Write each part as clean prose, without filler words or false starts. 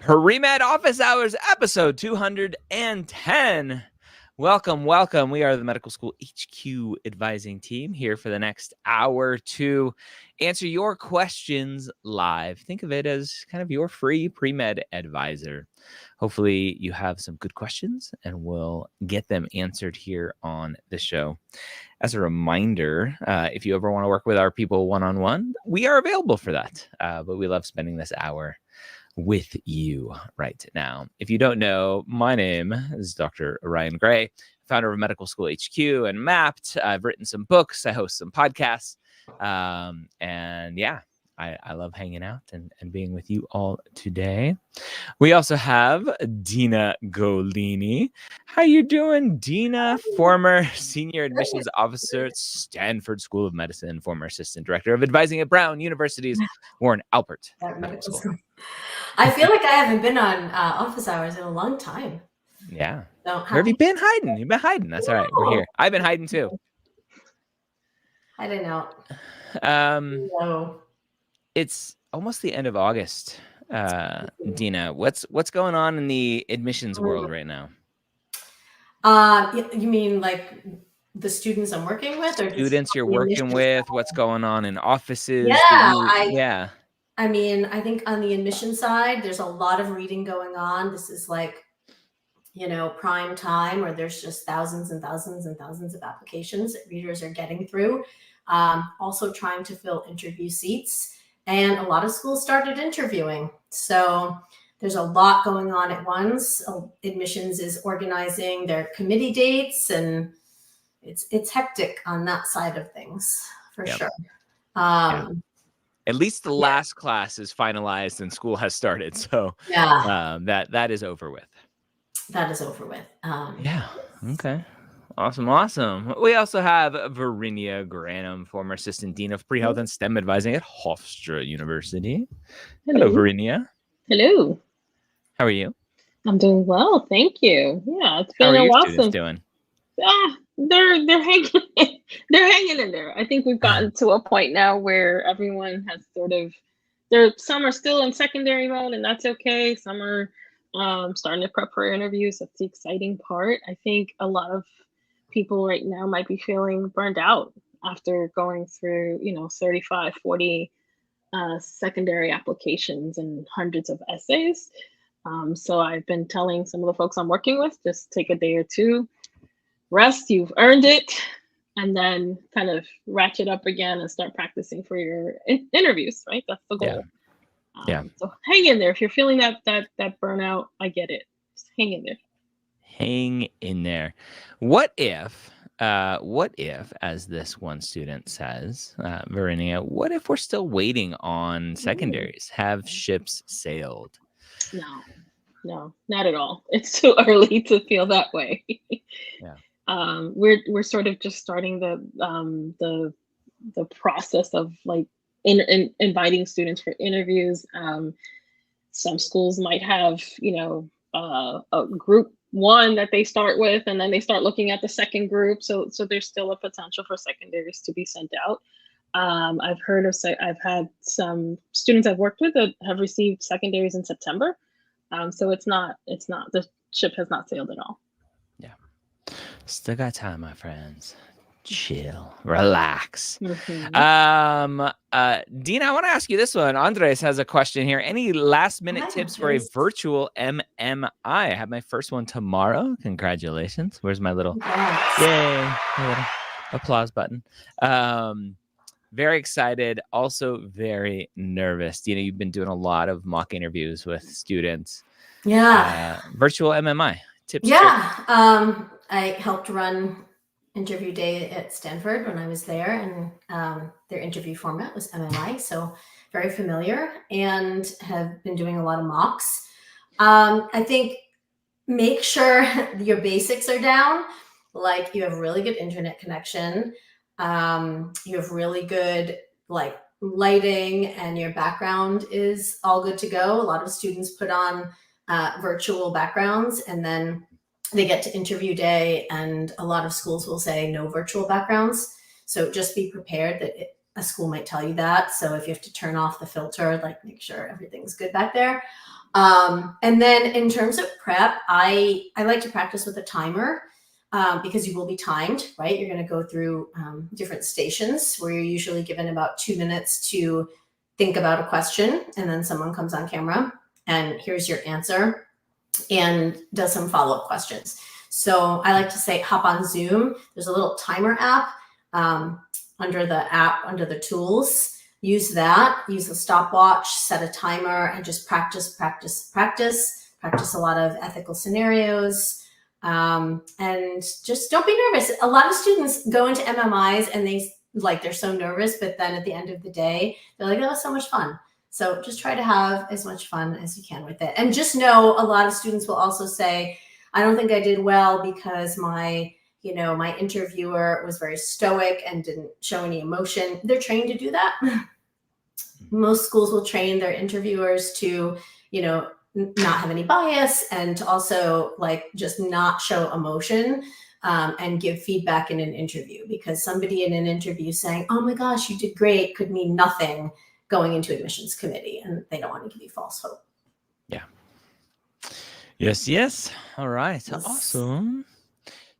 Premed Office Hours, episode 210. Welcome. We are the Medical School HQ advising team here for the next hour to answer your questions live. Think of it as kind of your free pre-med advisor. Hopefully you have some good questions and we'll get them answered here on the show. As a reminder, if you ever want to work with our people one-on-one, we are available for that. But we love spending this hour with you right now. If you don't know, my name is Dr. Ryan Gray, founder of Medical School HQ and Mapped. I've written some books. I host some podcasts. And yeah, I love hanging out and being with you all today. We also have Dina Golini. How you doing, Dina? Former senior admissions officer at Stanford School of Medicine, former assistant director of advising at Brown University's Warren Alpert Medical School. I feel like I haven't been on office hours in a long time. Yeah. So, where have you been hiding? You've been hiding. That's all right. We're here. I've been hiding too. I don't know. No. It's almost the end of August. Dina, what's going on in the admissions world right now? You mean like the students I'm working with, or students you're working with? What's going on in offices? Yeah. I mean, I think on the admission side, there's a lot of reading going on. This is like, prime time, where there's just thousands and thousands and thousands of applications that readers are getting through. Also trying to fill interview seats. And a lot of schools started interviewing. So there's a lot going on at once. Admissions is organizing their committee dates, and it's hectic on that side of things for sure. At least the last class is finalized and school has started. So that is over with. That is over with. Okay. Awesome. We also have Verinia Granum, former assistant dean of pre-health and STEM advising at Hofstra University. Hello, Verinia. Hello. How are you? I'm doing well, thank you. Yeah, it's been a while since. Doing? They're hanging in there. I think we've gotten to a point now where everyone has some are still in secondary mode, and that's okay. Some are starting to prep for interviews. That's the exciting part. I think a lot of people right now might be feeling burned out after going through, 35, 40 secondary applications and hundreds of essays. So I've been telling some of the folks I'm working with, just take a day or two, rest, you've earned it, and then kind of ratchet up again and start practicing for your interviews, right? That's the goal. So hang in there. If you're feeling that burnout, I get it. Just hang in there. Hang in there. What if, as this one student says, Verinia, what if we're still waiting on secondaries? Have ships sailed? No, not at all. It's too early to feel that way. We're sort of just starting the process of like inviting students for interviews. Some schools might have, a group one that they start with, and then they start looking at the second group. So there's still a potential for secondaries to be sent out. I've had some students I've worked with that have received secondaries in September. So it's not, the ship has not sailed at all. Yeah. Still got time, my friends. Chill, relax. Dina, I want to ask you this one. Andres has a question here. Any last minute tips for a virtual MMI? I have my first one tomorrow. Congratulations. Where's my little yay, my little applause button? Very excited, also very nervous. Dina, you've been doing a lot of mock interviews with students. Virtual MMI tips. I helped run interview day at Stanford when I was there, and their interview format was MMI, so very familiar, and have been doing a lot of mocks. I think make sure your basics are down, like you have really good internet connection, you have really good like lighting, and your background is all good to go. A lot of students put on virtual backgrounds, and then they get to interview day, and a lot of schools will say no virtual backgrounds. So just be prepared that a school might tell you that. So if you have to turn off the filter, like make sure everything's good back there. And then in terms of prep, I like to practice with a timer because you will be timed, right? You're going to go through different stations where you're usually given about 2 minutes to think about a question, and then someone comes on camera and here's your answer and does some follow-up questions. So I like to say hop on Zoom. There's a little timer app under the tools. Use that, use a stopwatch, set a timer, and just practice a lot of ethical scenarios. And just don't be nervous. A lot of students go into MMIs and they're so nervous, but then at the end of the day, they're like, that was so much fun. So just try to have as much fun as you can with it. And just know a lot of students will also say, I don't think I did well because my interviewer was very stoic and didn't show any emotion. They're trained to do that. Most schools will train their interviewers to, not have any bias and to also just not show emotion and give feedback in an interview, because somebody in an interview saying, oh my gosh, you did great, could mean nothing going into admissions committee, and they don't want to give you false hope. Yeah. Yes. All right. Yes. Awesome.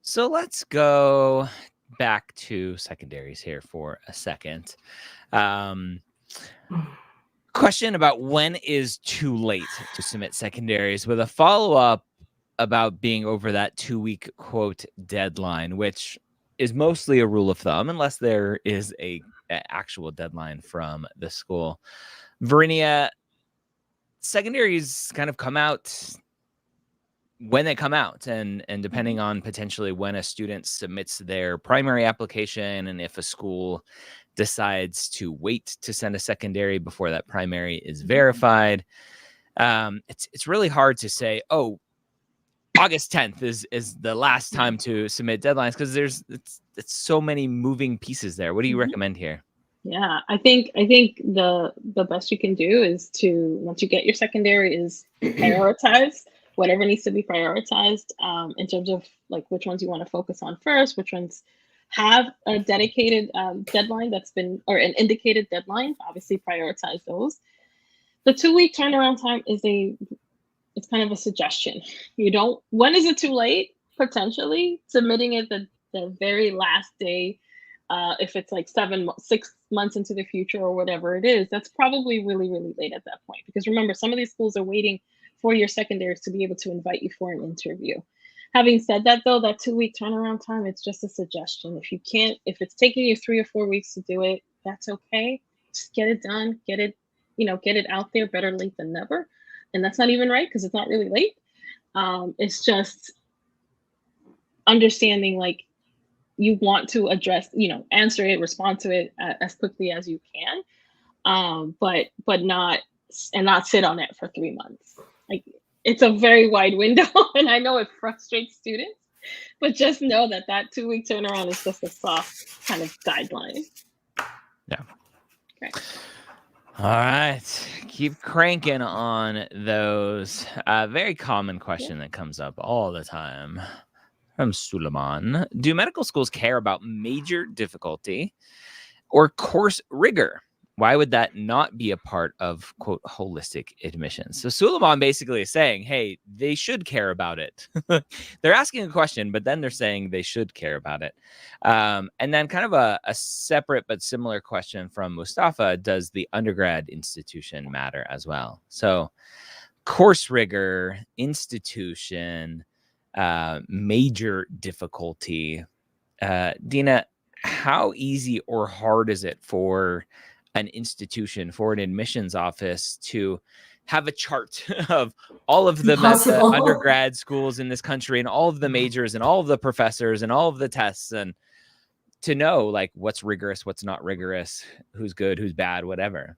So let's go back to secondaries here for a second. Question about when is too late to submit secondaries, with a follow-up about being over that 2-week quote deadline, which is mostly a rule of thumb unless there is a actual deadline from the school. Verinia, secondaries kind of come out when they come out, and depending on potentially when a student submits their primary application, and if a school decides to wait to send a secondary before that primary is verified, it's really hard to say, oh, August 10th is the last time to submit deadlines, because it's so many moving pieces there. What do you recommend here? Yeah, I think the best you can do is to, once you get your secondary, is prioritize whatever needs to be prioritized in terms of which ones you want to focus on first, which ones have a dedicated deadline or an indicated deadline. Obviously prioritize those. The 2-week turnaround time it's kind of a suggestion. When is it too late? Potentially submitting it the very last day. If it's 6 months into the future or whatever it is, that's probably really, really late at that point. Because remember, some of these schools are waiting for your secondaries to be able to invite you for an interview. Having said that, though, that 2-week turnaround time, it's just a suggestion. If it's taking you 3 or 4 weeks to do it, that's okay. Just get it done, get it out there. Better late than never. And that's not even right, because it's not really late. It's just understanding you want to address, answer it, respond to it as quickly as you can, but not sit on it for 3 months. It's a very wide window, and I know it frustrates students, but just know that 2-week turnaround is just a soft kind of guideline. Yeah. Okay. All right. Keep cranking on those. Very common question that comes up all the time from Suleiman. Do medical schools care about major difficulty or course rigor? Why would that not be a part of, quote, holistic admissions? So Suleiman basically is saying, hey, they should care about it. They're asking a question, but then they're saying they should care about it. And then kind of a separate but similar question from Mustafa: does the undergrad institution matter as well? So course rigor, institution, major difficulty. Dina, how easy or hard is it for an institution, for an admissions office, to have a chart of all of the undergrad schools in this country and all of the majors and all of the professors and all of the tests, and to know what's rigorous, what's not rigorous, who's good, who's bad, whatever?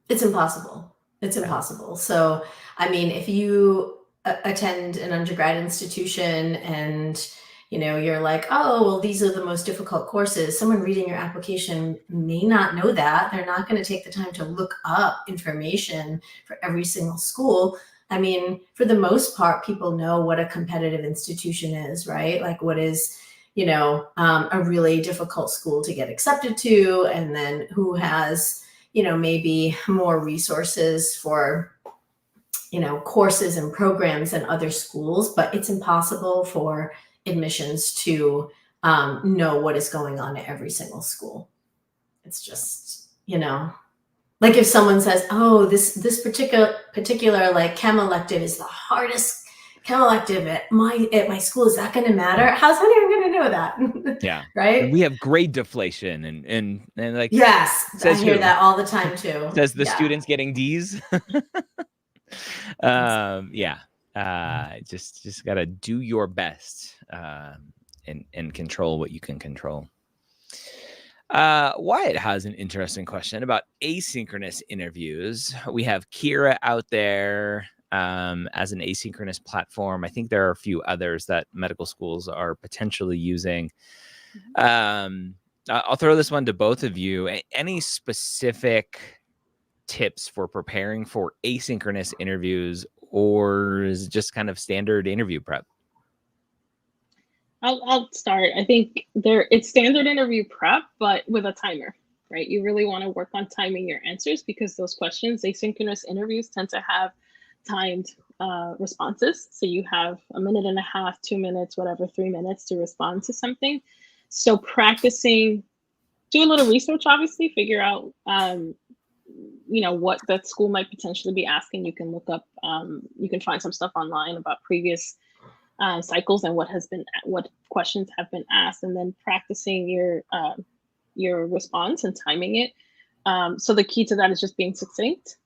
It's impossible. It's impossible. So, I mean, if you attend an undergrad institution and you're like, oh, well, these are the most difficult courses, someone reading your application may not know that. They're not going to take the time to look up information for every single school. I mean, for the most part, people know what a competitive institution is, right? What is, a really difficult school to get accepted to, and then who has, maybe more resources for courses and programs in other schools, but it's impossible for admissions to know what is going on at every single school. It's just, like if someone says, oh, this particular like chem elective is the hardest chem elective at my school, is that going to matter? How's anyone going to know that? Yeah. Right. And we have grade deflation and like, yes, I hear who? that all the time too. Says the students getting D's. Just gotta do your best and control what you can control. Wyatt has an interesting question about asynchronous interviews. We have Kira out there as an asynchronous platform. I think there are a few others that medical schools are potentially using. I'll throw this one to both of you. Any specific tips for preparing for asynchronous interviews, or is it just kind of standard interview prep? I'll start. I think it's standard interview prep, but with a timer, right? You really want to work on timing your answers because those questions, asynchronous interviews tend to have timed responses. So you have a minute and a half, 2 minutes, whatever, 3 minutes to respond to something. So practicing, do a little research, obviously, figure out, what that school might potentially be asking. You can look up, you can find some stuff online about previous cycles and what questions have been asked, and then practicing your response and timing it. So the key to that is just being succinct,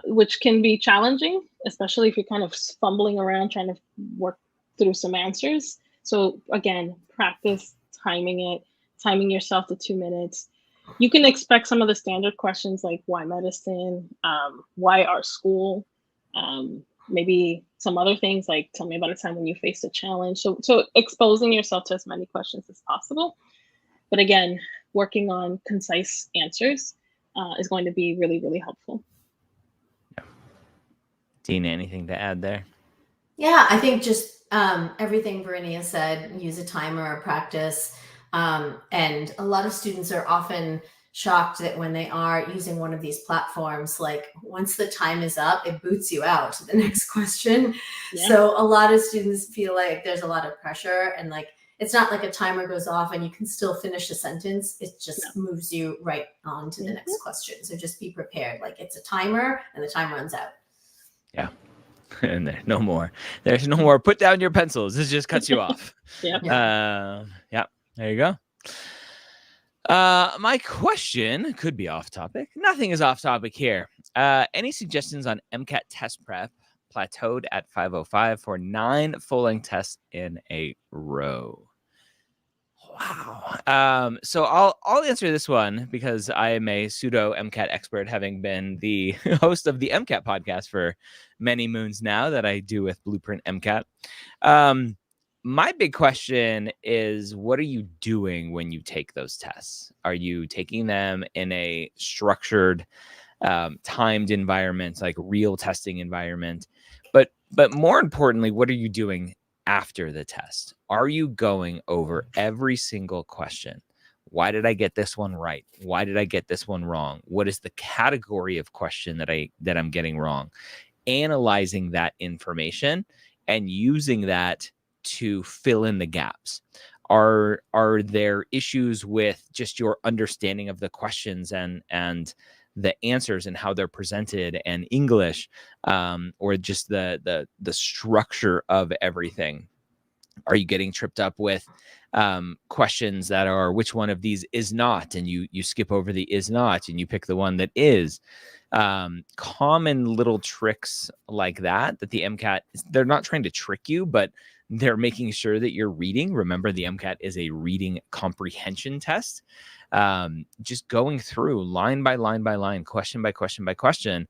which can be challenging, especially if you're kind of fumbling around trying to work through some answers. So again, practice timing it, timing yourself to 2 minutes. You can expect some of the standard questions like why medicine, why our school, maybe some other things like tell me about a time when you faced a challenge. So exposing yourself to as many questions as possible. But again, working on concise answers is going to be really, really helpful. Yeah. Tina, anything to add there? Yeah, I think just everything Verinia said, use a timer or practice. And a lot of students are often shocked that when they are using one of these platforms, like once the time is up, it boots you out to the next question. Yeah. So a lot of students feel like there's a lot of pressure, and like it's not like a timer goes off and you can still finish a sentence. It just moves you right on to the next question. So just be prepared. Like it's a timer and the time runs out. Yeah. And there's no more. There's no more. Put down your pencils. This just cuts you off. Yeah. There you go. My question could be off topic. Nothing is off topic here. Any suggestions on MCAT test prep? Plateaued at 505 for 9 full-length tests in a row. Wow. So I'll answer this one because I am a pseudo MCAT expert, having been the host of the MCAT podcast for many moons now that I do with Blueprint MCAT. My big question is, what are you doing when you take those tests? Are you taking them in a structured, timed environment, like real testing environment? But more importantly, what are you doing after the test? Are you going over every single question? Why did I get this one right? Why did I get this one wrong? What is the category of question that I'm getting wrong? Analyzing that information and using that to fill in the gaps. Are there issues with just your understanding of the questions and the answers and how they're presented and English, or just the structure of everything? Are you getting tripped up with questions that are, which one of these is not, and you skip over the is not and you pick the one that is? Common little tricks like that the MCAT, they're not trying to trick you, but they're making sure that you're reading. Remember, the MCAT is a reading comprehension test. Just going through line by line by line, question by question by question,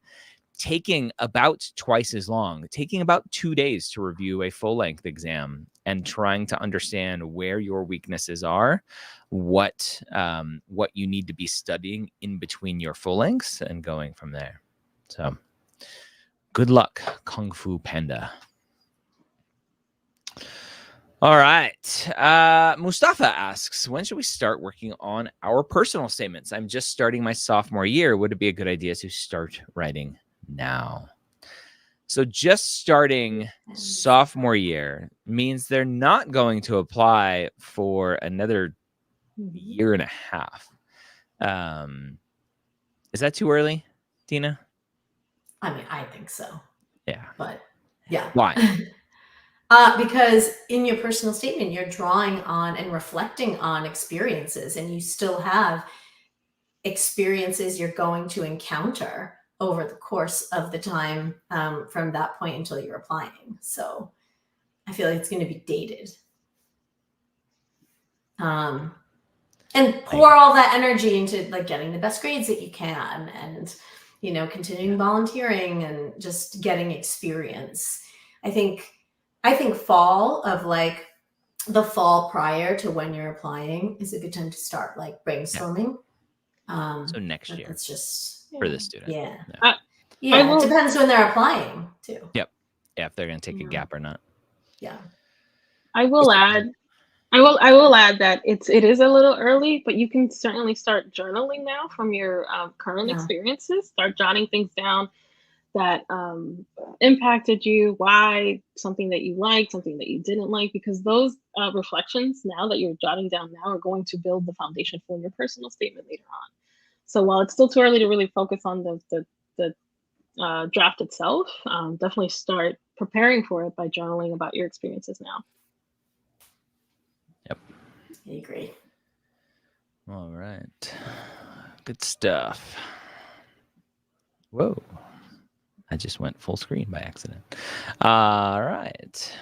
taking about twice as long, taking about 2 days to review a full-length exam and trying to understand where your weaknesses are, what you need to be studying in between your full lengths, and going from there. So good luck, Kung Fu Panda. All right. Mustafa asks, when should we start working on our personal statements? I'm just starting my sophomore year. Would it be a good idea to start writing now? So just starting sophomore year means they're not going to apply for another year and a half. Is that too early, Tina? I mean, I think so. Yeah. But yeah. Why? Because in your personal statement, you're drawing on and reflecting on experiences, and you still have experiences you're going to encounter over the course of the time from that point until you're applying. So I feel like it's going to be dated. And pour all that energy into like getting the best grades that you can, and continuing volunteering and just getting experience. I think fall of like the fall prior to when you're applying is a good time to start like brainstorming. So next year. It's just for the student. Yeah. Yeah. It depends when they're applying too. Yep. Yeah, if they're going to take a gap or not. Yeah. I will add that it is a little early, but you can certainly start journaling now from your current experiences. Start jotting things down that impacted you, why, something that you liked, something that you didn't like, because those reflections now that you're jotting down now are going to build the foundation for your personal statement later on. So while it's still too early to really focus on the draft itself, definitely start preparing for it by journaling about your experiences now. Yep. I agree. All right. Good stuff. Whoa. I just went full screen by accident. All right.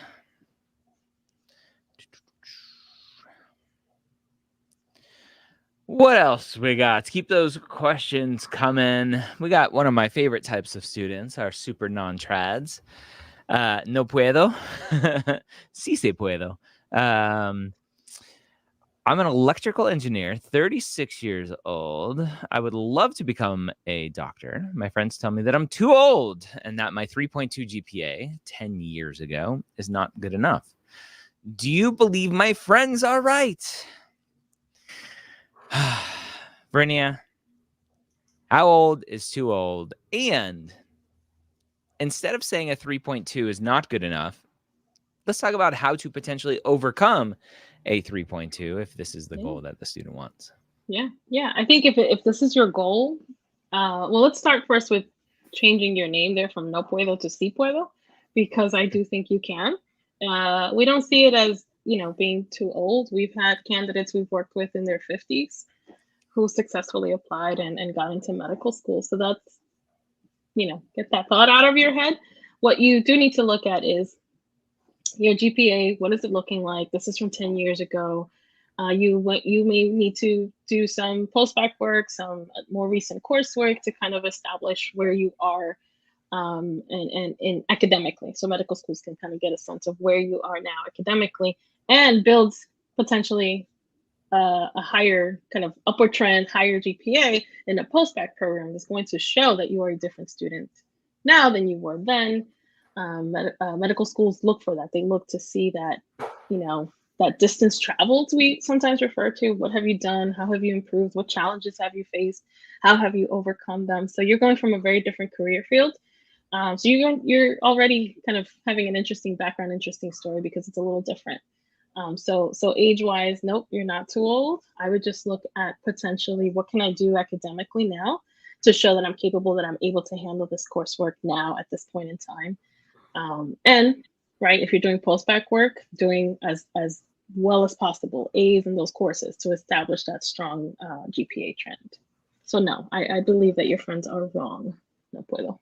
What else we got? Keep those questions coming. We got one of my favorite types of students, our super non-trads. No puedo. Sí se puedo. I'm an electrical engineer, 36 years old. I would love to become a doctor. My friends tell me that I'm too old and that my 3.2 GPA 10 years ago is not good enough. Do you believe my friends are right? Brinia, how old is too old? And instead of saying a 3.2 is not good enough, let's talk about how to potentially overcome a 3.2 if this is the goal that the student wants. Yeah. I think if this is your goal, well, let's start first with changing your name there from No Puedo to Sí Puedo, because I do think you can. We don't see it as, being too old. We've had candidates we've worked with in their 50s who successfully applied and got into medical school. So that's, get that thought out of your head. What you do need to look at is your GPA. What is it looking like? This is from 10 years ago. You may need to do some post-bacc work, some more recent coursework to kind of establish where you are and academically. So medical schools can kind of get a sense of where you are now academically and build potentially a higher kind of upward trend, higher GPA in a post-bacc program is going to show that you are a different student now than you were then. Medical schools look for that. They look to see that, that distance traveled we sometimes refer to. What have you done? How have you improved? What challenges have you faced? How have you overcome them? So you're going from a very different career field. So you're already kind of having an interesting background, interesting story because it's a little different. So age-wise, nope, you're not too old. I would just look at potentially what can I do academically now to show that I'm capable, that I'm able to handle this coursework now at this point in time. And right, if you're doing post-bacc work, doing as well as possible A's in those courses to establish that strong GPA trend. So no, I believe that your friends are wrong. No puedo.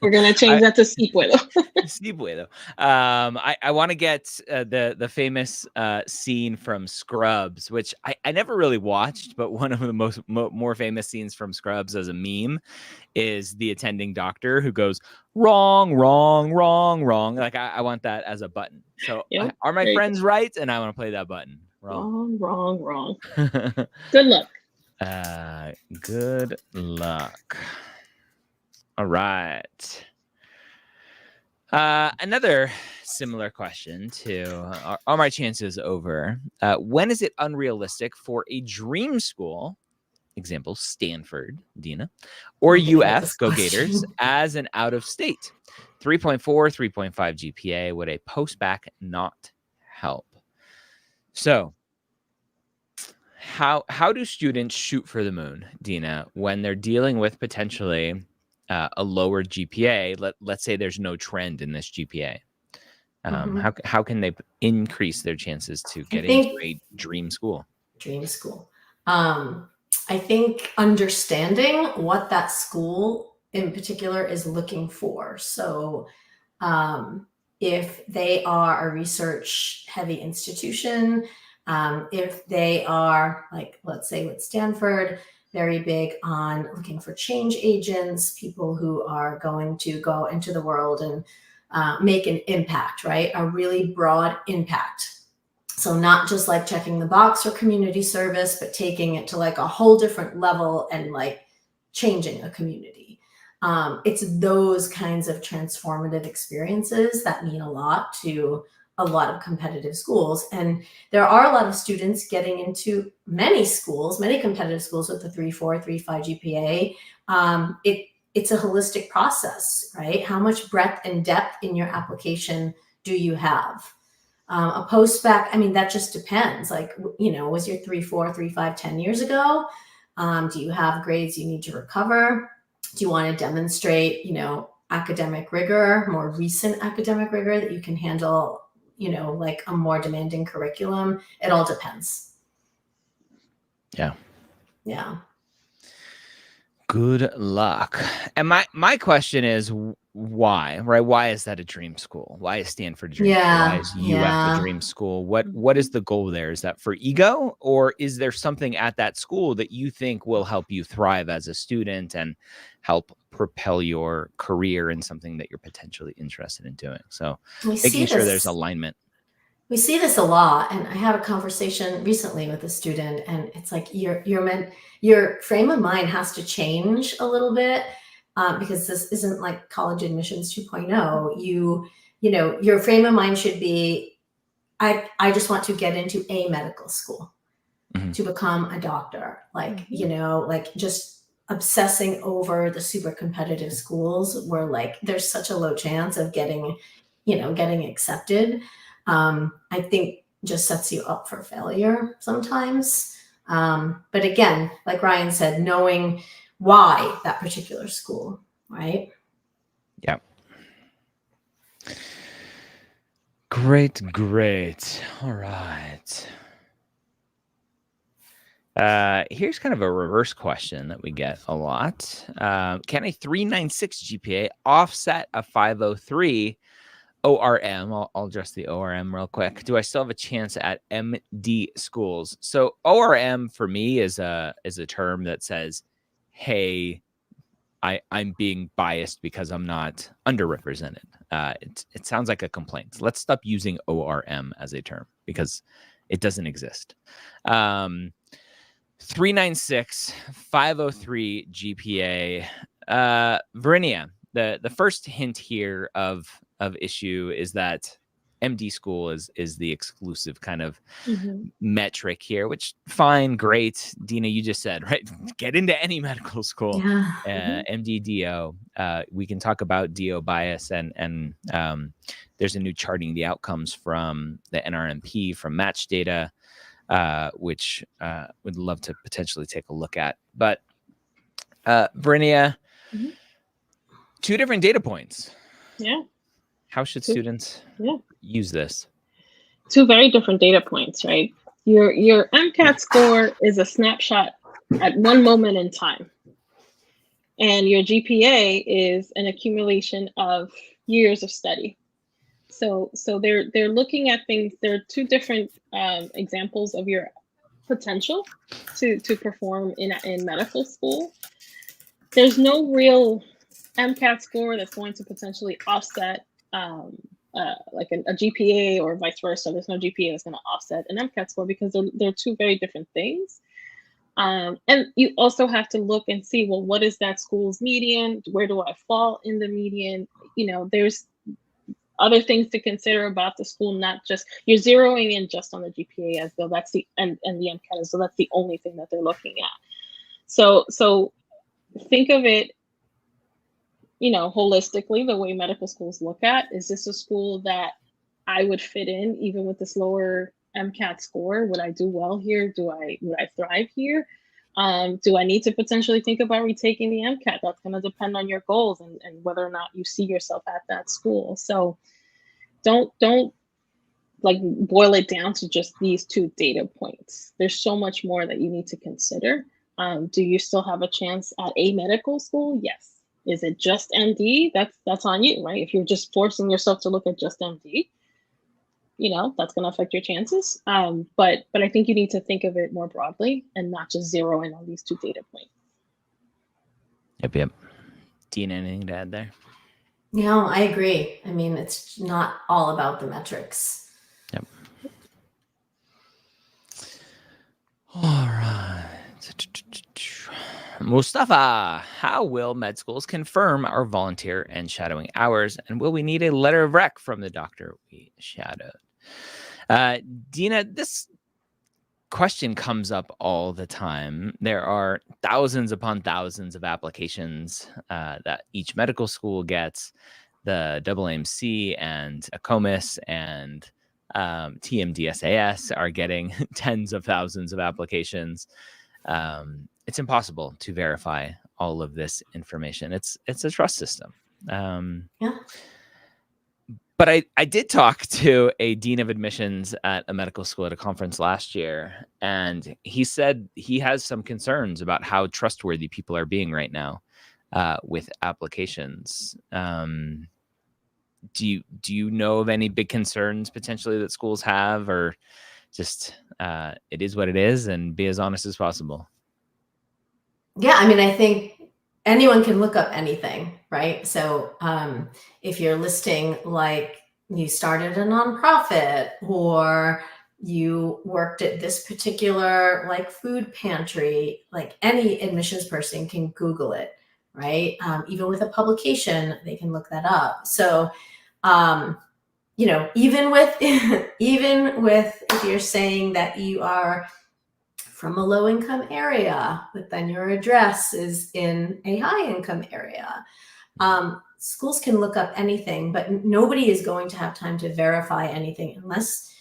We're gonna change that to sí puedo. Sí puedo. I want to get the famous scene from Scrubs, which I never really watched, but one of the more famous scenes from Scrubs as a meme is the attending doctor who goes wrong, wrong, wrong, wrong. Like I want that as a button. So are my friends right? And I want to play that button. Wrong, wrong, wrong. Good luck. Good luck. All right. Another similar question to are my chances over? When is it unrealistic for a dream school example, Stanford, Dina, or I'm gonna hate UF, this go question. Gators, as an out-of-state? 3.4, 3.5 GPA, would a post-bacc not help? So how do students shoot for the moon, Dina, when they're dealing with potentially a lower GPA? Let's say there's no trend in this GPA. How can they increase their chances to get into a dream school? Dream school. I think understanding what that school in particular is looking for. So if they are a research heavy institution, if they are, like, let's say with Stanford, very big on looking for change agents, people who are going to go into the world and make an impact, right? A really broad impact. So not just like checking the box for community service, but taking it to like a whole different level and like changing a community. It's those kinds of transformative experiences that mean a lot to a lot of competitive schools. And there are a lot of students getting into many schools, many competitive schools with the 3.4, 3.5 GPA. It's a holistic process, right? How much breadth and depth in your application do you have? A post-bacc, I mean, that just depends. Like, was your 3.4, 3.5 10 years ago? Do you have grades you need to recover? Do you want to demonstrate, academic rigor, more recent academic rigor that you can handle, like a more demanding curriculum? It all depends. Yeah. Yeah. Good luck. And my question is, why, right? Why is that a dream school? Why is Stanford a dream school? Why is UF a dream school? What is the goal there? Is that for ego, or is there something at that school that you think will help you thrive as a student and help propel your career in something that you're potentially interested in doing? So making sure there's alignment. We see this a lot, and I had a conversation recently with a student, and it's like your frame of mind has to change a little bit, because this isn't like college admissions 2.0. Your frame of mind should be, I just want to get into a medical school, to become a doctor. Like, like just obsessing over the super competitive schools where like there's such a low chance of getting accepted. I think just sets you up for failure sometimes. But again, like Ryan said, knowing why that particular school, right? Yeah. Great. All right. Here's kind of a reverse question that we get a lot. Can a 396 GPA offset a 503 ORM? I'll address the ORM real quick. Do I still have a chance at MD schools? So ORM for me is a term that says, hey, I'm being biased because I'm not underrepresented. It sounds like a complaint. Let's stop using ORM as a term because it doesn't exist. 396, 503 GPA. Verinia, the first hint here of issue is that MD school is the exclusive kind of metric here, which fine, great. Dina, you just said, right? Get into any medical school. Yeah. MD, DO. We can talk about DO bias and there's a new charting the outcomes from the NRMP from match data, which would love to potentially take a look at. But Verinia, two different data points. Yeah. How should students use this? Two very different data points, right? Your MCAT score is a snapshot at one moment in time. And your GPA is an accumulation of years of study. So they're looking at things. There are two different examples of your potential to perform in medical school. There's no real MCAT score that's going to potentially offset like a GPA or vice versa. There's no GPA that's going to offset an MCAT score because they're two very different things. And you also have to look and see, well, what is that school's median? Where do I fall in the median? There's other things to consider about the school, not just you're zeroing in just on the GPA as though that's the and the MCAT as though that's the only thing that they're looking at. So think of it, holistically, the way medical schools look at, is this a school that I would fit in even with this lower MCAT score? Would I do well here? Would I thrive here? Do I need to potentially think about retaking the MCAT? That's going to depend on your goals and whether or not you see yourself at that school. So don't like boil it down to just these 2 data points. There's so much more that you need to consider. Do you still have a chance at a medical school? Yes. Is it just MD? That's on you, right? If you're just forcing yourself to look at just MD, that's going to affect your chances. But I think you need to think of it more broadly and not just zero in on these 2 data points. Yep. Dean, anything to add there? No, I agree. I mean, it's not all about the metrics. Yep. All right. Mustafa, how will med schools confirm our volunteer and shadowing hours? And will we need a letter of rec from the doctor we shadowed? Dina, this question comes up all the time. There are thousands upon thousands of applications that each medical school gets. The AAMC and ACOMIS and TMDSAS are getting tens of thousands of applications. It's impossible to verify all of this information. It's a trust system. Yeah. But I did talk to a dean of admissions at a medical school at a conference last year, and he said he has some concerns about how trustworthy people are being right now with applications. Do you know of any big concerns potentially that schools have, or just it is what it is and be as honest as possible? Yeah, I mean, I think anyone can look up anything, right? So if you're listing like you started a nonprofit or you worked at this particular like food pantry, like any admissions person can Google it, right? Even with a publication, they can look that up. So, even with if you're saying that you are from a low income area, but then your address is in a high income area. Schools can look up anything, but nobody is going to have time to verify anything unless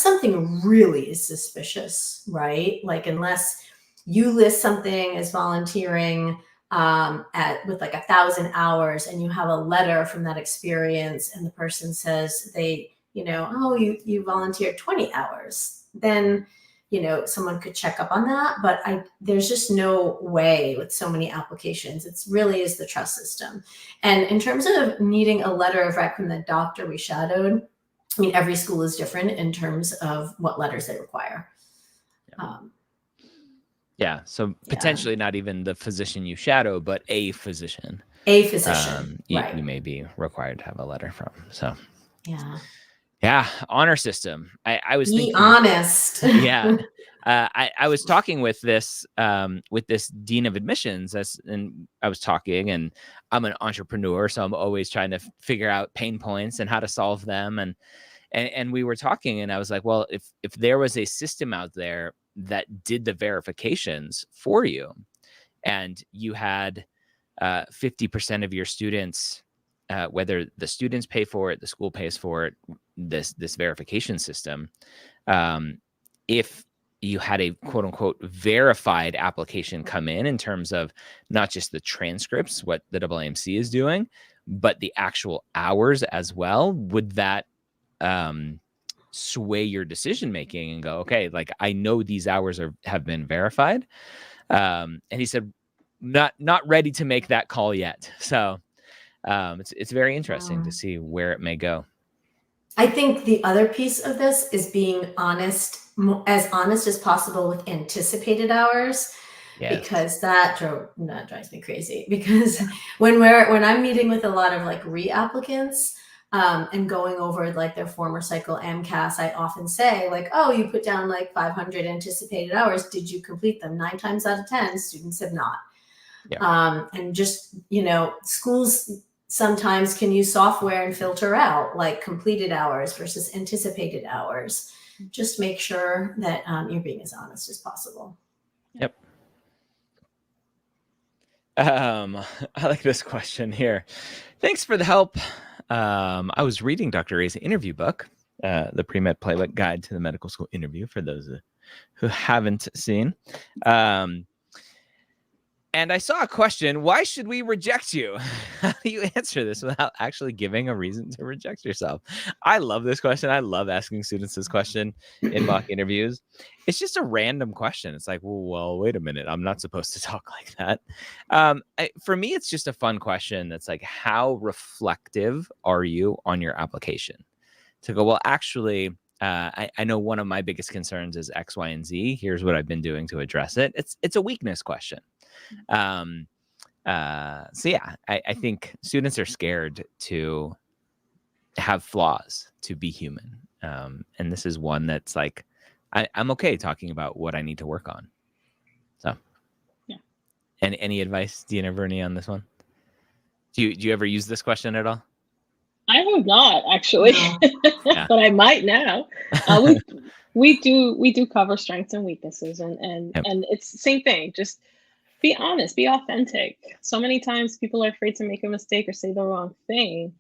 something really is suspicious, right? Like unless you list something as volunteering with like 1,000 hours and you have a letter from that experience and the person says you volunteered 20 hours, then someone could check up on that, but there's just no way with so many applications. It really is the trust system. And in terms of needing a letter of rec from the doctor we shadowed, I mean, every school is different in terms of what letters they require. So potentially not even the physician you shadow, but a physician. Right. You may be required to have a letter from. So yeah, honor system. I was thinking, honest. I was talking with this dean of admissions, and I was talking, and I'm an entrepreneur, so I'm always trying to figure out pain points and how to solve them. And we were talking, and I was like, well, if there was a system out there that did the verifications for you, and you had 50% of your students, whether the students pay for it, the school pays for it, this verification system, if you had a quote unquote verified application come in terms of not just the transcripts, what the AAMC is doing, but the actual hours as well, would that sway your decision making and go, okay, like I know these hours have been verified? And he said, not ready to make that call yet. So it's very interesting to see where it may go. I think the other piece of this is being honest, as honest as possible with anticipated hours, because that drives me crazy. Because when I'm meeting with a lot of like reapplicants and going over like their former cycle MCAS, I often say like, oh, you put down like 500 anticipated hours. Did you complete them? 9 times out of 10, students have not. And just, schools sometimes can use software and filter out like completed hours versus anticipated hours. Just make sure that you're being as honest as possible. Yep. I like this question here. Thanks for the help. I was reading Dr. Ray's interview book, the Premed Playbook Guide to the Medical School Interview, for those who haven't seen. And I saw a question: why should we reject you? How do you answer this without actually giving a reason to reject yourself? I love this question. I love asking students this question in mock interviews. It's just a random question. It's like, well, wait a minute. I'm not supposed to talk like that. For me, it's just a fun question. That's like, how reflective are you on your application? To go, well, actually, I know one of my biggest concerns is X, Y, and Z. Here's what I've been doing to address it. It's a weakness question. So yeah, I think students are scared to have flaws, to be human. And this is one that's like, I'm okay talking about what I need to work on. So yeah. And any advice, Dina Verney, on this one? Do you ever use this question at all? I have not actually, Yeah. but I might now. We do cover strengths and weaknesses, and it's the same thing. Just be honest, be authentic. So many times people are afraid to make a mistake or say the wrong thing.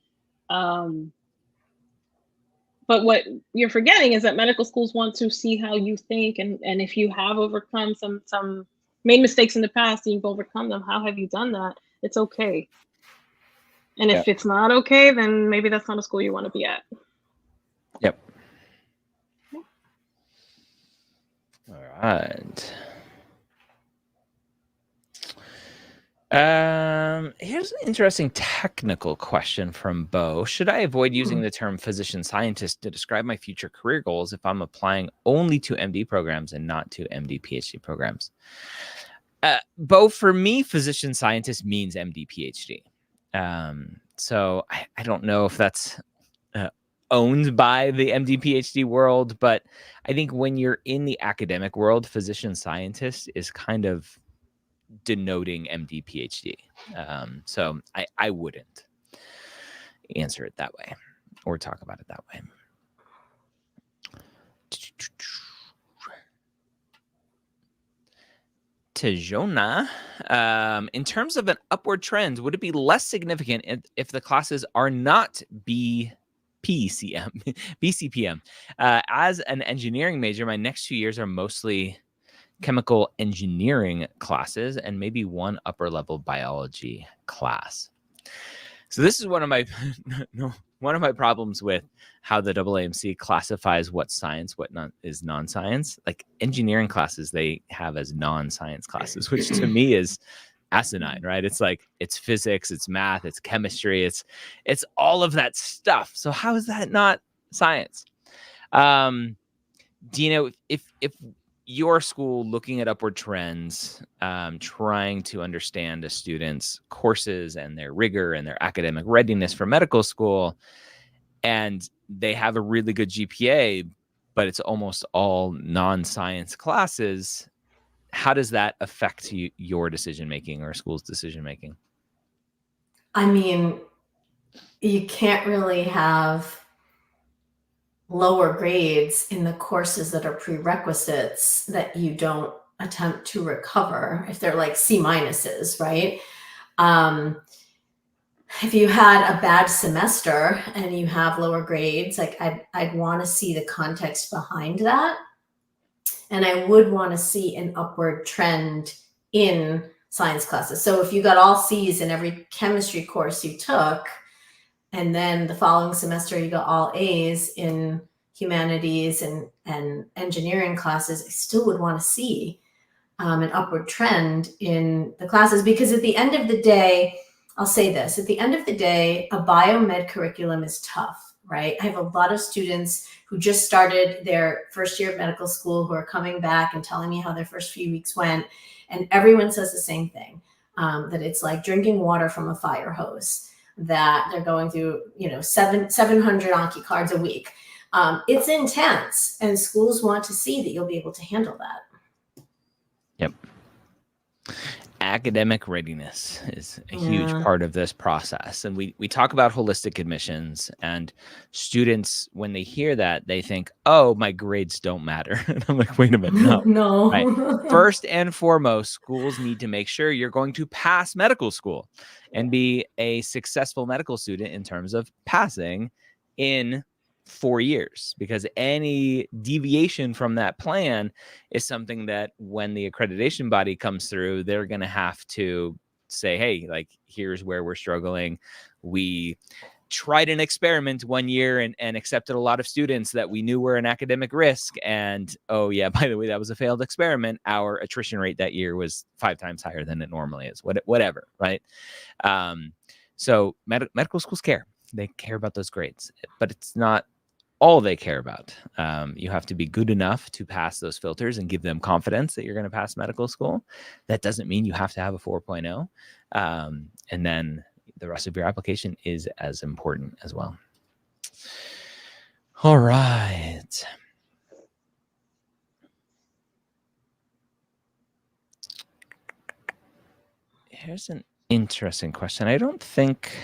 But what you're forgetting is that medical schools want to see how you think, and if you have overcome some made mistakes in the past and you've overcome them, how have you done that? It's okay. And if it's not okay, then maybe that's not a school you want to be at. Yep. All right. Here's an interesting technical question from Bo. Should I avoid using the term physician scientist to describe my future career goals if I'm applying only to MD programs and not to MD PhD programs? Bo, for me, physician scientist means MD PhD. So I don't know if that's owned by the MD PhD world, but I think when you're in the academic world, physician scientist is kind of denoting MD PhD. So I wouldn't answer it that way or talk about it that way. Tejona, in terms of an upward trend, would it be less significant if the classes are not BCPM? As an engineering major, my next 2 years are mostly chemical engineering classes and maybe one upper level biology class. So this is one of my problems with how the AAMC classifies what's science, what is non-science. Like engineering classes, they have as non-science classes, which to me is asinine, right? It's like, it's physics, it's math, it's chemistry, it's all of that stuff. So how is that not science? Dina, if your school looking at upward trends, trying to understand a student's courses and their rigor and their academic readiness for medical school, and they have a really good GPA, but it's almost all non-science classes, how does that affect your decision-making or school's decision-making? I mean, you can't really have lower grades in the courses that are prerequisites that you don't attempt to recover if they're like C minuses, right? If you had a bad semester and you have lower grades, like I'd want to see the context behind that. And I would want to see an upward trend in science classes. So if you got all C's in every chemistry course you took, and then the following semester you got all A's in humanities and engineering classes, I still would want to see an upward trend in the classes, because at the end of the day, I'll say this, at the end of the day, a biomed curriculum is tough, right? I have a lot of students who just started their first year of medical school who are coming back and telling me how their first few weeks went. And everyone says the same thing, that it's like drinking water from a fire hose, that they're going through, 700 Anki cards a week. It's intense, and schools want to see that you'll be able to handle that. Yep. academic readiness is a huge Yeah. part of this process. And we talk about holistic admissions, and students, when they hear that, they think, oh, my grades don't matter. And I'm like, wait a minute, no. No. Right. First and foremost, schools need to make sure you're going to pass medical school and be a successful medical student in terms of passing in 4 years, because any deviation from that plan is something that when the accreditation body comes through, they're going to have to say, hey, like, here's where we're struggling. We tried an experiment 1 year and accepted a lot of students that we knew were an academic risk. And, oh yeah, by the way, that was a failed experiment. Our attrition rate that year was 5 times higher than it normally is, whatever. Right. So medical schools care. They care about those grades, but it's not all they care about. You have to be good enough to pass those filters and give them confidence that you're going to pass medical school. That doesn't mean you have to have a 4.0. And then the rest of your application is as important as well. All right. Here's an interesting question. I don't think...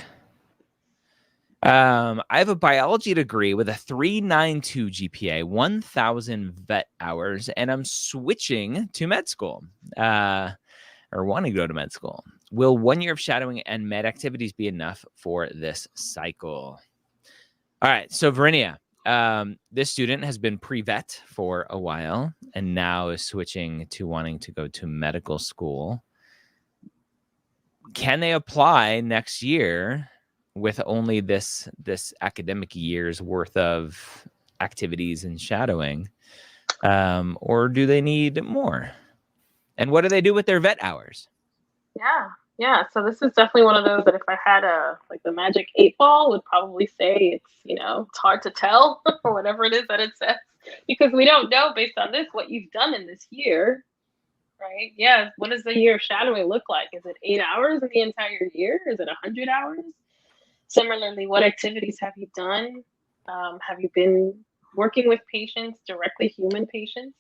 I have a biology degree with a 392 GPA, 1,000 vet hours, and I'm switching to med school, or want to go to med school. Will 1 year of shadowing and med activities be enough for this cycle? All right, so Verinia, this student has been pre-vet for a while and now is switching to wanting to go to medical school. Can they apply next year with only this academic year's worth of activities and shadowing, or do they need more? And what do they do with their vet hours? Yeah. So this is definitely one of those that if I had the magic 8 ball, would probably say it's hard to tell or whatever it is that it says, because we don't know based on this what you've done in this year, right? Yeah. What does the year of shadowing look like? Is it 8 hours in the entire year? Is it 100 hours? Similarly, what activities have you done? Have you been working with patients, directly human patients,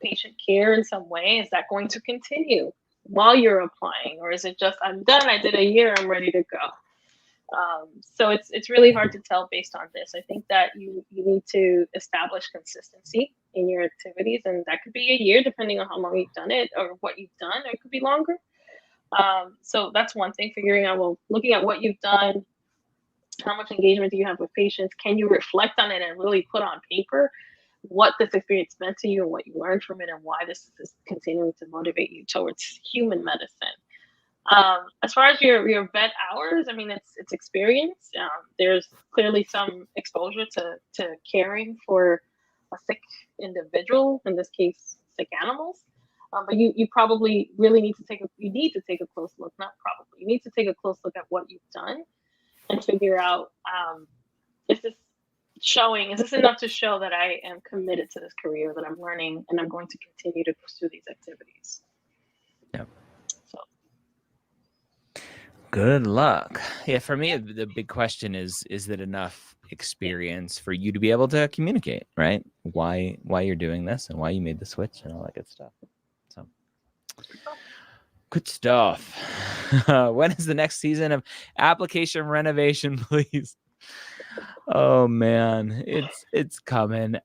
patient care in some way? Is that going to continue while you're applying? Or is it just, I'm done, I did a year, I'm ready to go? So it's really hard to tell based on this. I think that you need to establish consistency in your activities, and that could be a year depending on how long you've done it or what you've done, or it could be longer. So that's one thing, figuring out, well, looking at what you've done, how much engagement do you have with patients? Can you reflect on it and really put on paper what this experience meant to you and what you learned from it and why this is continuing to motivate you towards human medicine? As far as your vet hours, I mean, it's experience. There's clearly some exposure to caring for a sick individual, in this case, sick animals. But you probably really need to take a close look, not probably, you need to take a close look at what you've done and figure out, is this enough to show that I am committed to this career, that I'm learning and I'm going to continue to pursue these activities. Yep. So. Good luck. Yeah, for me, the big question is it enough experience for you to be able to communicate, right? Why you're doing this and why you made the switch and all that good stuff. So good stuff. When is the next season of application renovation, please? Oh man, it's coming.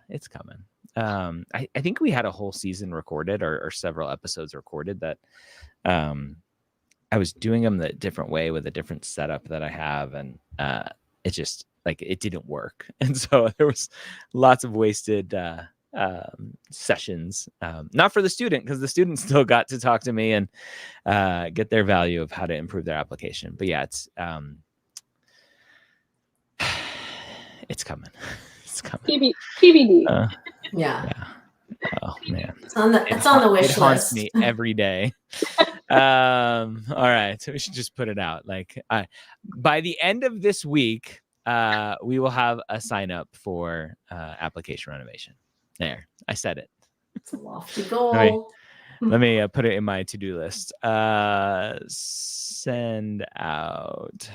It's coming. I think we had a whole season recorded or several episodes recorded that I was doing them the different way with a different setup that I have, and it just it didn't work, and so there was lots of wasted sessions, not for the student, because the student still got to talk to me and get their value of how to improve their application. But yeah, it's coming. It's coming. TBD. Yeah. Oh man, It's on the wish it haunts list. me every day. All right, so we should just put it out. By the end of this week, we will have a sign up for application renovation. There, I said it. It's a lofty goal. Let me put it in my to-do list. Send out.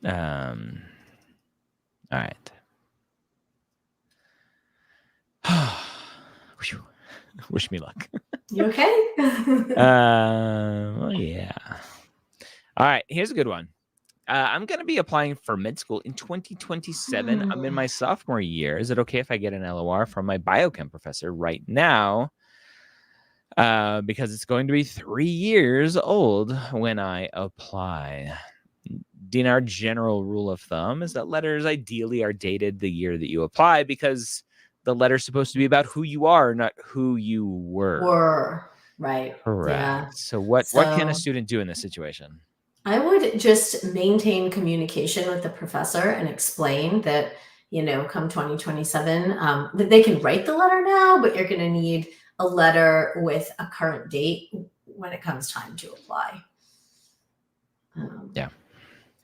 All right. Wish me luck. You okay? Oh yeah. All right, here's a good one. I'm going to be applying for med school in 2027. I'm in my sophomore year. Is it okay if I get an LOR from my biochem professor right now? Because it's going to be 3 years old when I apply. Dean, our general rule of thumb is that letters ideally are dated the year that you apply, because the letter's supposed to be about who you are, not who you were. Right. Correct. Yeah. So what can a student do in this situation? I would just maintain communication with the professor and explain that, come 2027, that they can write the letter now, but you're going to need a letter with a current date when it comes time to apply. Yeah.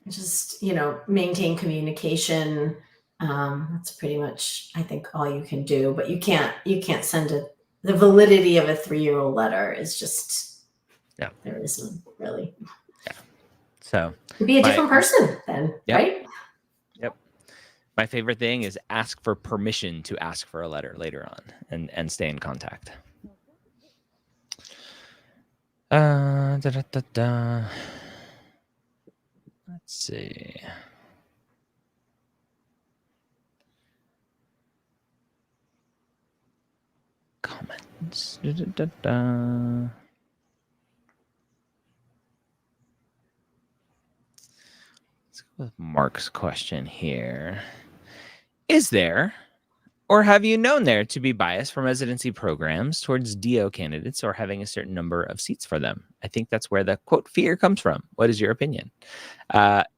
Just, maintain communication. That's pretty much, I think, all you can do, but you can't send the validity of a 3-year-old letter is just, there isn't really. So be a different person then, right? Yep. My favorite thing is ask for permission to ask for a letter later on, and stay in contact. Let's see. Comments. Let's go with Mark's question here. Is there, or have you known there to be bias from residency programs towards DO candidates or having a certain number of seats for them? I think that's where the quote fear comes from. What is your opinion?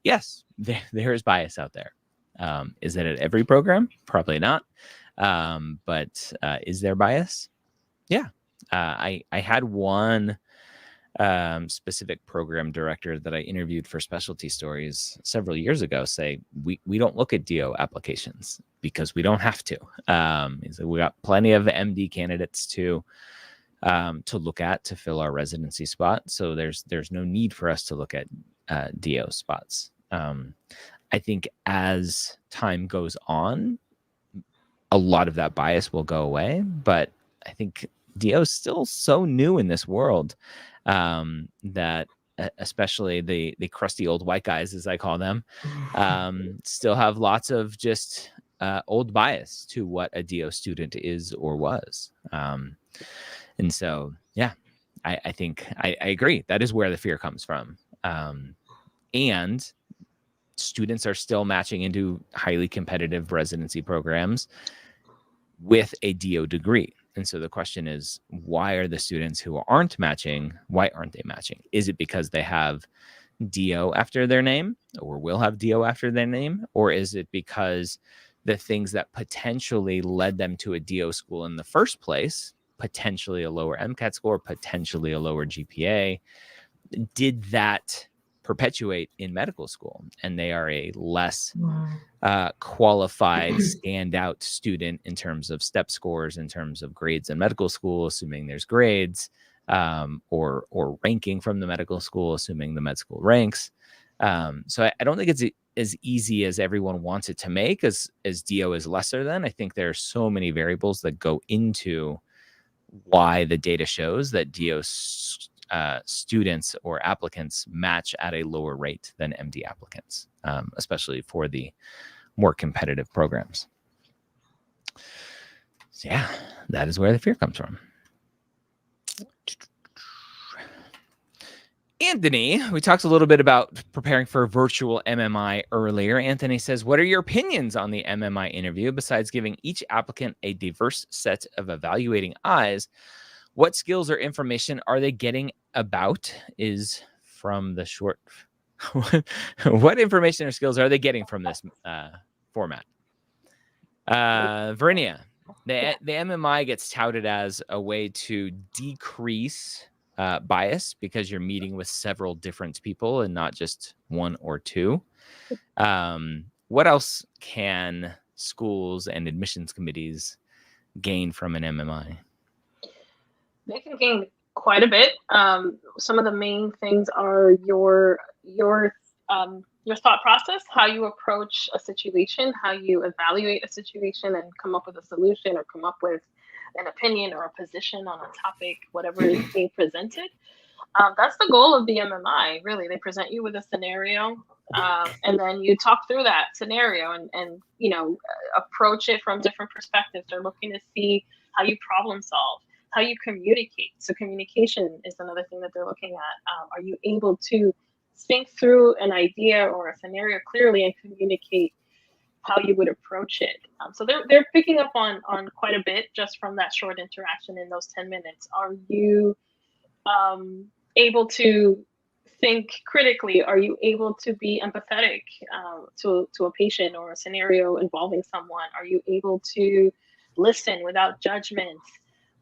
Yes, there is bias out there. Is it at every program? Probably not. But is there bias? Yeah. I had one specific program director that I interviewed for Specialty Stories several years ago say, we don't look at DO applications because we don't have to. So we got plenty of MD candidates to look at to fill our residency spot. So there's no need for us to look at DO spots. I think as time goes on, a lot of that bias will go away, but I think DO is still so new in this world that especially the crusty old white guys, as I call them, still have lots of just old bias to what a DO student is or was. And so, yeah, I think I agree. That is where the fear comes from. And students are still matching into highly competitive residency programs with a DO degree. And so the question is, why are the students who aren't matching, why aren't they matching? Is it because they have DO after their name or will have DO after their name? Or is it because the things that potentially led them to a DO school in the first place, potentially a lower MCAT score, potentially a lower GPA, did that perpetuate in medical school, and they are a less qualified standout student in terms of step scores, in terms of grades in medical school, assuming there's grades, or ranking from the medical school, assuming the med school ranks. So I don't think it's as easy as everyone wants it to make, as DO is lesser than. I think there are so many variables that go into why the data shows that DO students or applicants match at a lower rate than MD applicants, especially for the more competitive programs. So yeah, that is where the fear comes from. Anthony, we talked a little bit about preparing for virtual MMI earlier. Anthony says, what are your opinions on the MMI interview? Besides giving each applicant a diverse set of evaluating eyes, what skills or information are they getting about? Is from the short. What information or skills are they getting from this format? Verinia, the MMI gets touted as a way to decrease bias because you're meeting with several different people and not just one or two. What else can schools and admissions committees gain from an MMI? They can gain quite a bit. Some of the main things are your thought process, how you approach a situation, how you evaluate a situation and come up with a solution or come up with an opinion or a position on a topic, whatever is being presented. That's the goal of the MMI, really. They present you with a scenario, and then you talk through that scenario and approach it from different perspectives. They're looking to see how you problem solve, how you communicate. So communication is another thing that they're looking at. Are you able to think through an idea or a scenario clearly and communicate how you would approach it? So they're picking up on quite a bit just from that short interaction in those 10 minutes. Are you able to think critically? Are you able to be empathetic to a patient or a scenario involving someone? Are you able to listen without judgment?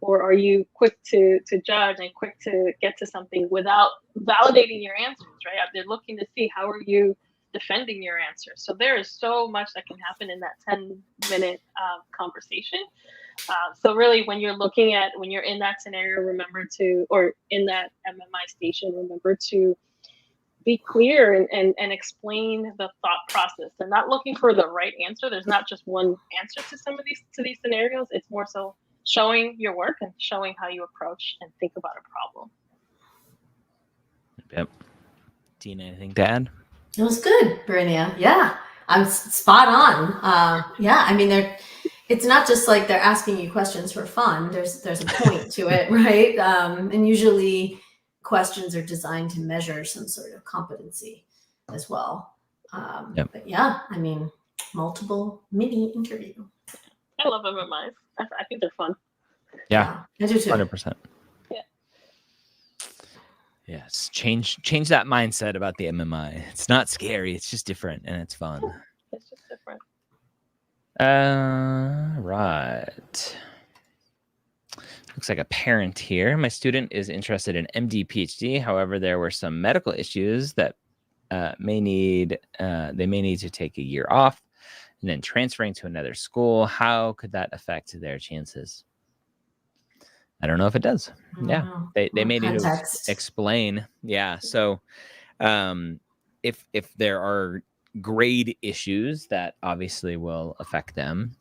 Or are you quick to judge and quick to get to something without validating your answers, right? They're looking to see how are you defending your answers. So there is so much that can happen in that 10-minute conversation. So really, when you're in that scenario, or in that MMI station, remember to be clear and explain the thought process. They're not looking for the right answer. There's not just one answer to these scenarios. It's more so showing your work and showing how you approach and think about a problem. Yep. Tina, anything to add? It was good, Verinia. Yeah, I'm spot on. Yeah, I mean, it's not just like they're asking you questions for fun. There's a point to it, right? And usually questions are designed to measure some sort of competency as well. Yep. But yeah, I mean, multiple mini interview. I love MMIs. I think they're fun. Yeah, I do too. 100%. Yeah. Yes, change that mindset about the MMI. It's not scary. It's just different and it's fun. It's just different. Right. Looks like a parent here. My student is interested in MD, PhD. However, there were some medical issues that they may need to take a year off and then transferring to another school. How could that affect their chances? I don't know if it does. Yeah, they may need to explain. Yeah, so if there are grade issues that obviously will affect them,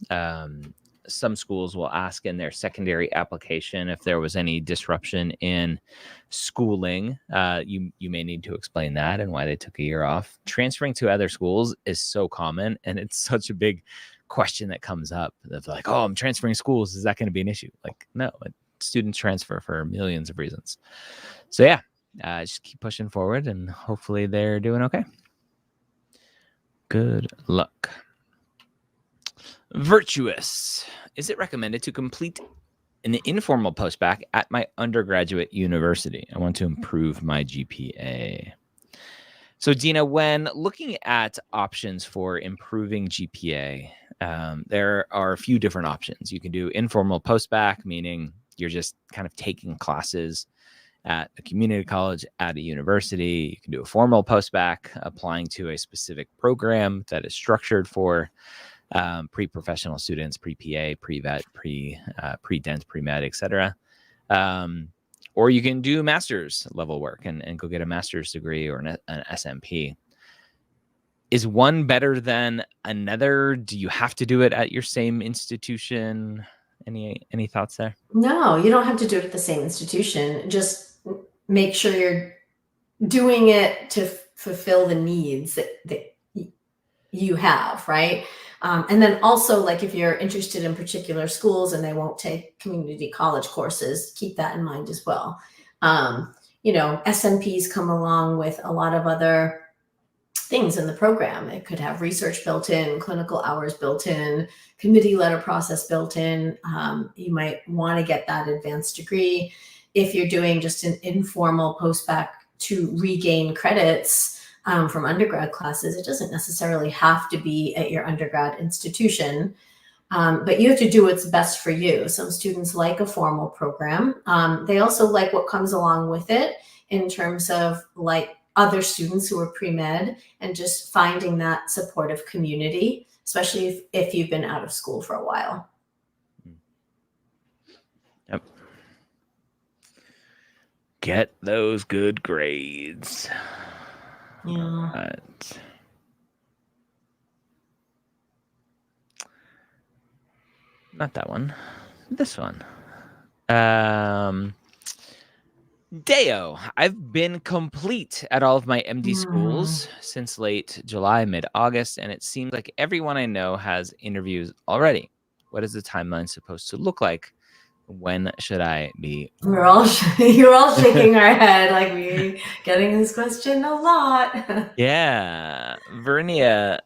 some schools will ask in their secondary application if there was any disruption in schooling. You may need to explain that and why they took a year off. Transferring to other schools is so common, and it's such a big question that comes up. They're like, "Oh, I'm transferring schools. Is that going to be an issue?" Like, no. Students transfer for millions of reasons. So yeah, just keep pushing forward and hopefully they're doing okay. Good luck. Virtuous. Is it recommended to complete an informal post-bacc at my undergraduate university? I want to improve my GPA. So Dina, when looking at options for improving GPA, there are a few different options. You can do informal post-bacc, meaning you're just kind of taking classes at a community college, at a university. You can do a formal post-bacc, applying to a specific program that is structured for pre-professional students, pre-PA, pre-vet, pre-dent, pre-med, etc. Or you can do master's level work and go get a master's degree or an SMP. Is one better than another? Do you have to do it at your same institution? Any thoughts there? No, you don't have to do it at the same institution. Just make sure you're doing it to fulfill the needs that you have, right? And then also, like, if you're interested in particular schools and they won't take community college courses, keep that in mind as well. SMPs come along with a lot of other things in the program. It could have research built in, clinical hours built in, committee letter process built in. You might want to get that advanced degree. If you're doing just an informal post-bacc to regain credits from undergrad classes, it doesn't necessarily have to be at your undergrad institution, but you have to do what's best for you. Some students like a formal program. They also like what comes along with it in terms of like other students who are pre-med and just finding that supportive community, especially if you've been out of school for a while. Yep. Get those good grades. Yeah. Right. Not that one. This one. Deo, I've been complete at all of my MD schools since late July, mid-August, and it seems like everyone I know has interviews already. What is the timeline supposed to look like? When should I be? You're all shaking our head like we getting this question a lot. Yeah, Vernia,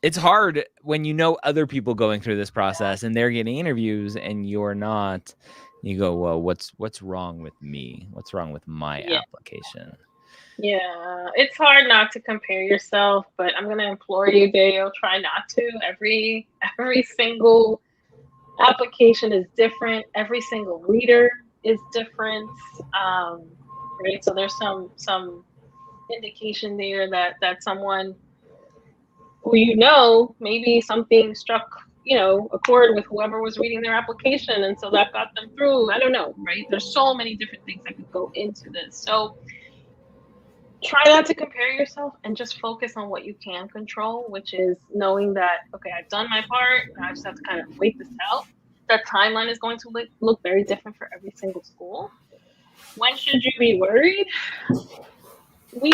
it's hard when you know other people going through this process and they're getting interviews and you're not. You go, well, what's wrong with me? What's wrong with my application? Yeah, it's hard not to compare yourself, but I'm gonna implore you, Dale, try not to. Every single application is different. Every single reader is different. Right. So there's some indication there that someone who maybe something struck a chord with whoever was reading their application, and so that got them through. I don't know, right? There's so many different things that could go into this. So try not to compare yourself and just focus on what you can control, which is knowing that, okay, I've done my part. Now I just have to kind of wait this out. That timeline is going to look very different for every single school. When should you be worried? We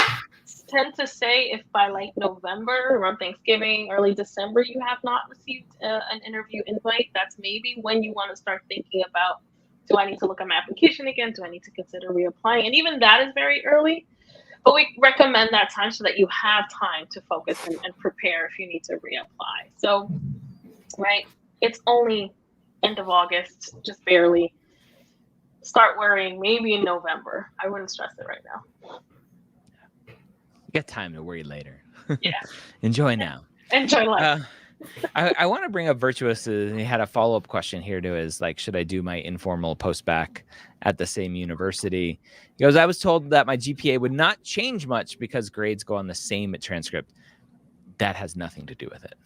tend to say if by like November, around Thanksgiving, early December, you have not received an interview invite, that's maybe when you want to start thinking about, do I need to look at my application again? Do I need to consider reapplying? And even that is very early. But we recommend that time so that you have time to focus and prepare if you need to reapply. So, right, it's only end of August, just barely. Start worrying maybe in November. I wouldn't stress it right now. You got time to worry later. Yeah. Enjoy now. Enjoy life. I want to bring up Virtuous. He had a follow-up question here to his, like, should I do my informal post-bacc at the same university? He goes, I was told that my GPA would not change much because grades go on the same transcript. That has nothing to do with it.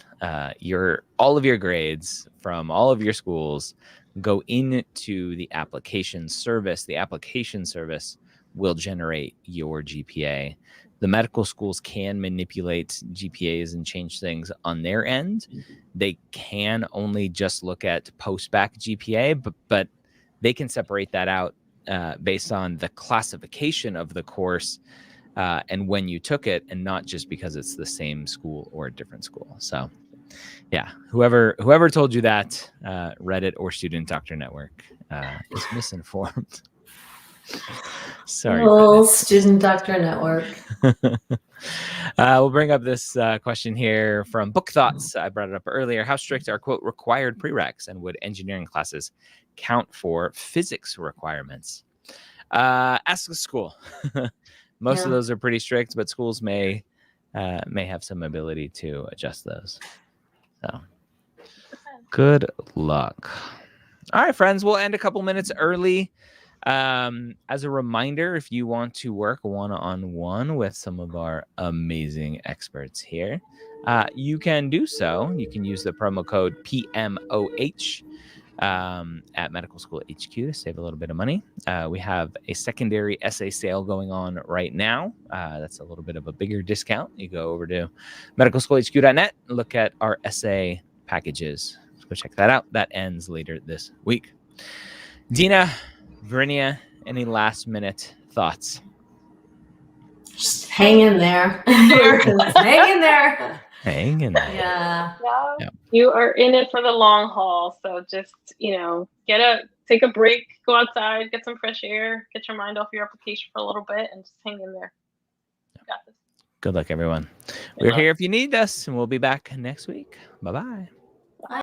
All of your grades from all of your schools go into the application service. The application service will generate your GPA. The medical schools can manipulate GPAs and change things on their end. They can only just look at post-bacc GPA, but they can separate that out based on the classification of the course and when you took it, and not just because it's the same school or a different school. So, yeah, whoever told you that, Reddit or Student Doctor Network, is misinformed. Sorry. Oh, Student Doctor Network. We'll bring up this question here from Book Thoughts. I brought it up earlier. How strict are, quote, required prereqs, and would engineering classes count for physics requirements? Ask the school. Most of those are pretty strict, but schools may have some ability to adjust those. So good luck. All right, friends, we'll end a couple minutes early. As a reminder, if you want to work one-on-one with some of our amazing experts here, you can do so. You can use the promo code PMOH at Medical School HQ to save a little bit of money. We have a secondary essay sale going on right now. That's a little bit of a bigger discount. You go over to medicalschoolhq.net and look at our essay packages. Let's go check that out. That ends later this week. Dina, Verinia, any last minute thoughts? Just hang in there. Just hang in there. Hang in there. Yeah. You are in it for the long haul. So just, take a break, go outside, get some fresh air, get your mind off your application for a little bit, and just hang in there. You got this. Good luck, everyone. We're here if you need us, and we'll be back next week. Bye-bye.